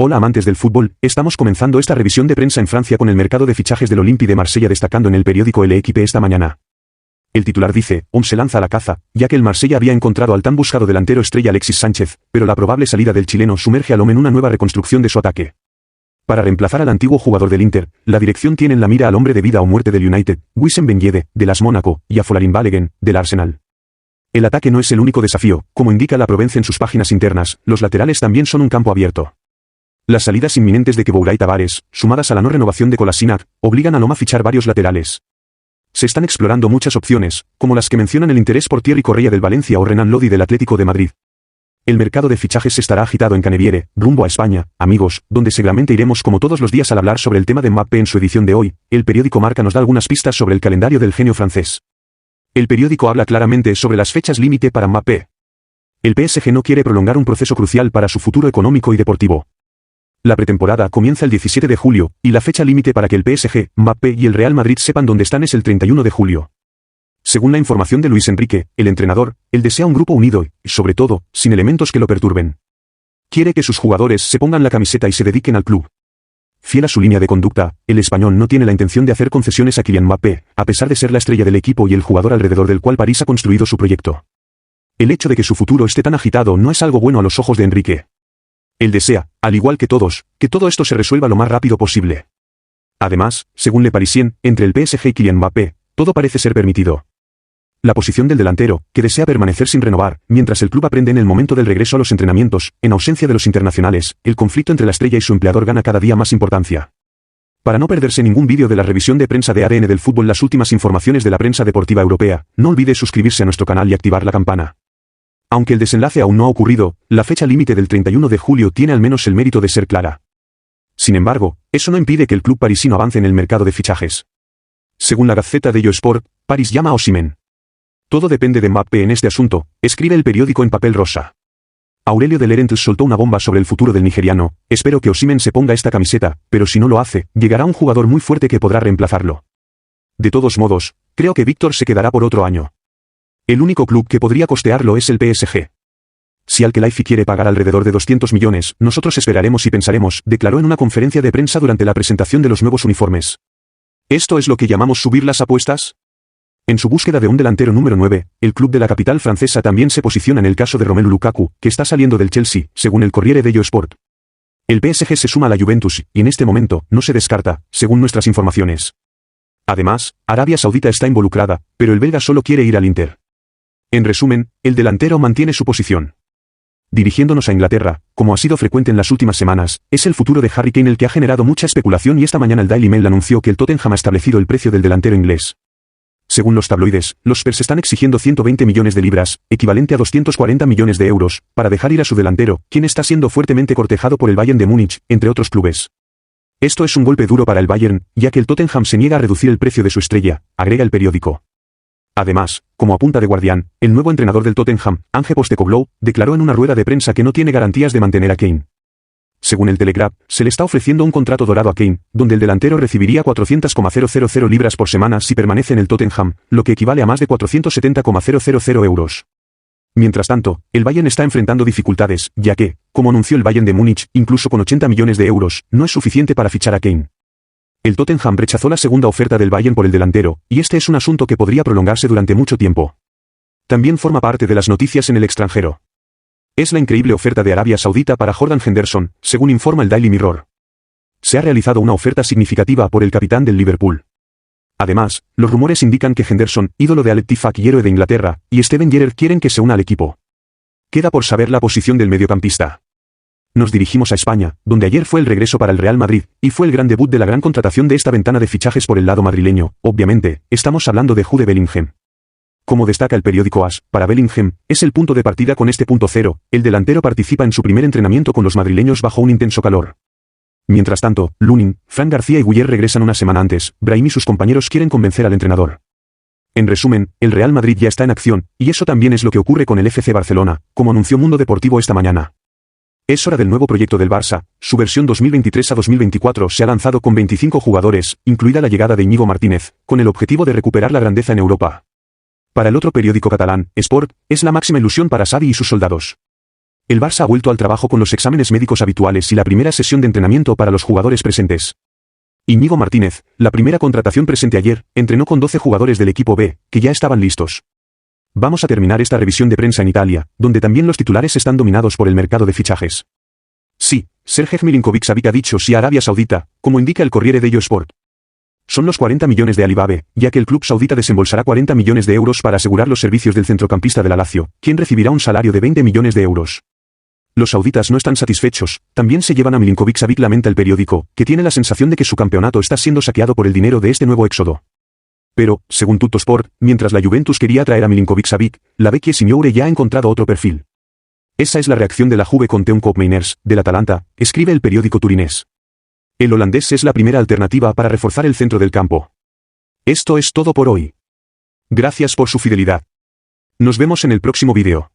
Hola amantes del fútbol, estamos comenzando esta revisión de prensa en Francia con el mercado de fichajes del Olympique de Marsella destacando en el periódico L'Équipe esta mañana. El titular dice, se lanza a la caza, ya que el Marsella había encontrado al tan buscado delantero estrella Alexis Sánchez, pero la probable salida del chileno sumerge al hombre en una nueva reconstrucción de su ataque. Para reemplazar al antiguo jugador del Inter, la dirección tiene en la mira al hombre de vida o muerte del United, Wissam Ben Yedder, del AS Mónaco, y a Folarin Balogun, del Arsenal. El ataque no es el único desafío, como indica la Provence en sus páginas internas, los laterales también son un campo abierto. Las salidas inminentes de Keboula y Tavares, sumadas a la no renovación de Kolasinac, obligan a Loma a fichar varios laterales. Se están explorando muchas opciones, como las que mencionan el interés por Thierry Correia del Valencia o Renan Lodi del Atlético de Madrid. El mercado de fichajes estará agitado en Caneviere, rumbo a España, amigos, donde seguramente iremos como todos los días al hablar sobre el tema de Mbappé en su edición de hoy. El periódico Marca nos da algunas pistas sobre el calendario del genio francés. El periódico habla claramente sobre las fechas límite para Mbappé. El PSG no quiere prolongar un proceso crucial para su futuro económico y deportivo. La pretemporada comienza el 17 de julio, y la fecha límite para que el PSG, Mbappé y el Real Madrid sepan dónde están es el 31 de julio. Según la información de Luis Enrique, el entrenador, él desea un grupo unido y, sobre todo, sin elementos que lo perturben. Quiere que sus jugadores se pongan la camiseta y se dediquen al club. Fiel a su línea de conducta, el español no tiene la intención de hacer concesiones a Kylian Mbappé, a pesar de ser la estrella del equipo y el jugador alrededor del cual París ha construido su proyecto. El hecho de que su futuro esté tan agitado no es algo bueno a los ojos de Enrique. Él desea, al igual que todos, que todo esto se resuelva lo más rápido posible. Además, según Le Parisien, entre el PSG y Kylian Mbappé, todo parece ser permitido. La posición del delantero, que desea permanecer sin renovar, mientras el club aprende en el momento del regreso a los entrenamientos, en ausencia de los internacionales, el conflicto entre la estrella y su empleador gana cada día más importancia. Para no perderse ningún vídeo de la revisión de prensa de ADN del fútbol, las últimas informaciones de la prensa deportiva europea, no olvide suscribirse a nuestro canal y activar la campana. Aunque el desenlace aún no ha ocurrido, la fecha límite del 31 de julio tiene al menos el mérito de ser clara. Sin embargo, eso no impide que el club parisino avance en el mercado de fichajes. Según la Gaceta dello Sport, París llama a Osimhen. Todo depende de Mbappé en este asunto, escribe el periódico en papel rosa. Aurelio de Laurentiis soltó una bomba sobre el futuro del nigeriano. Espero que Osimhen se ponga esta camiseta, pero si no lo hace, llegará un jugador muy fuerte que podrá reemplazarlo. De todos modos, creo que Víctor se quedará por otro año. El único club que podría costearlo es el PSG. Si Al-Khelaifi quiere pagar alrededor de 200 millones, nosotros esperaremos y pensaremos, declaró en una conferencia de prensa durante la presentación de los nuevos uniformes. ¿Esto es lo que llamamos subir las apuestas? En su búsqueda de un delantero número 9, el club de la capital francesa también se posiciona en el caso de Romelu Lukaku, que está saliendo del Chelsea, según el Corriere dello Sport. El PSG se suma a la Juventus, y en este momento, no se descarta, según nuestras informaciones. Además, Arabia Saudita está involucrada, pero el belga solo quiere ir al Inter. En resumen, el delantero mantiene su posición. Dirigiéndonos a Inglaterra, como ha sido frecuente en las últimas semanas, es el futuro de Harry Kane el que ha generado mucha especulación y esta mañana el Daily Mail anunció que el Tottenham ha establecido el precio del delantero inglés. Según los tabloides, los Spurs están exigiendo 120 millones de libras, equivalente a 240 millones de euros, para dejar ir a su delantero, quien está siendo fuertemente cortejado por el Bayern de Múnich, entre otros clubes. Esto es un golpe duro para el Bayern, ya que el Tottenham se niega a reducir el precio de su estrella, agrega el periódico. Además, como apunta The Guardian, el nuevo entrenador del Tottenham, Ange Postecoglou, declaró en una rueda de prensa que no tiene garantías de mantener a Kane. Según el Telegraph, se le está ofreciendo un contrato dorado a Kane, donde el delantero recibiría 400,000 libras por semana si permanece en el Tottenham, lo que equivale a más de 470,000 euros. Mientras tanto, el Bayern está enfrentando dificultades, ya que, como anunció el Bayern de Múnich, incluso con 80 millones de euros, no es suficiente para fichar a Kane. El Tottenham rechazó la segunda oferta del Bayern por el delantero, y este es un asunto que podría prolongarse durante mucho tiempo. También forma parte de las noticias en el extranjero. Es la increíble oferta de Arabia Saudita para Jordan Henderson, según informa el Daily Mirror. Se ha realizado una oferta significativa por el capitán del Liverpool. Además, los rumores indican que Henderson, ídolo de Al-Ettifaq y héroe de Inglaterra, y Steven Gerrard quieren que se una al equipo. Queda por saber la posición del mediocampista. Nos dirigimos a España, donde ayer fue el regreso para el Real Madrid, y fue el gran debut de la gran contratación de esta ventana de fichajes por el lado madrileño. Obviamente, estamos hablando de Jude Bellingham. Como destaca el periódico AS, para Bellingham, es el punto de partida con este punto cero, el delantero participa en su primer entrenamiento con los madrileños bajo un intenso calor. Mientras tanto, Lunin, Fran García y Guller regresan una semana antes, Brahim y sus compañeros quieren convencer al entrenador. En resumen, el Real Madrid ya está en acción, y eso también es lo que ocurre con el FC Barcelona, como anunció Mundo Deportivo esta mañana. Es hora del nuevo proyecto del Barça, su versión 2023 a 2024 se ha lanzado con 25 jugadores, incluida la llegada de Íñigo Martínez, con el objetivo de recuperar la grandeza en Europa. Para el otro periódico catalán, Sport, es la máxima ilusión para Xavi y sus soldados. El Barça ha vuelto al trabajo con los exámenes médicos habituales y la primera sesión de entrenamiento para los jugadores presentes. Íñigo Martínez, la primera contratación presente ayer, entrenó con 12 jugadores del equipo B, que ya estaban listos. Vamos a terminar esta revisión de prensa en Italia, donde también los titulares están dominados por el mercado de fichajes. Sí, Sergej Milinkovic-Savic ha dicho sí a Arabia Saudita, como indica el Corriere dello Sport. Son los 40 millones de Alibaba, ya que el club saudita desembolsará 40 millones de euros para asegurar los servicios del centrocampista de la Lazio, quien recibirá un salario de 20 millones de euros. Los sauditas no están satisfechos, también se llevan a Milinkovic-Savic, lamenta el periódico, que tiene la sensación de que su campeonato está siendo saqueado por el dinero de este nuevo éxodo. Pero, según Tuttosport, mientras la Juventus quería traer a Milinkovic-Savic, la Vecchia Signore ya ha encontrado otro perfil. Esa es la reacción de la Juve con Teun Koopmeiners, del Atalanta, escribe el periódico turinés. El holandés es la primera alternativa para reforzar el centro del campo. Esto es todo por hoy. Gracias por su fidelidad. Nos vemos en el próximo vídeo.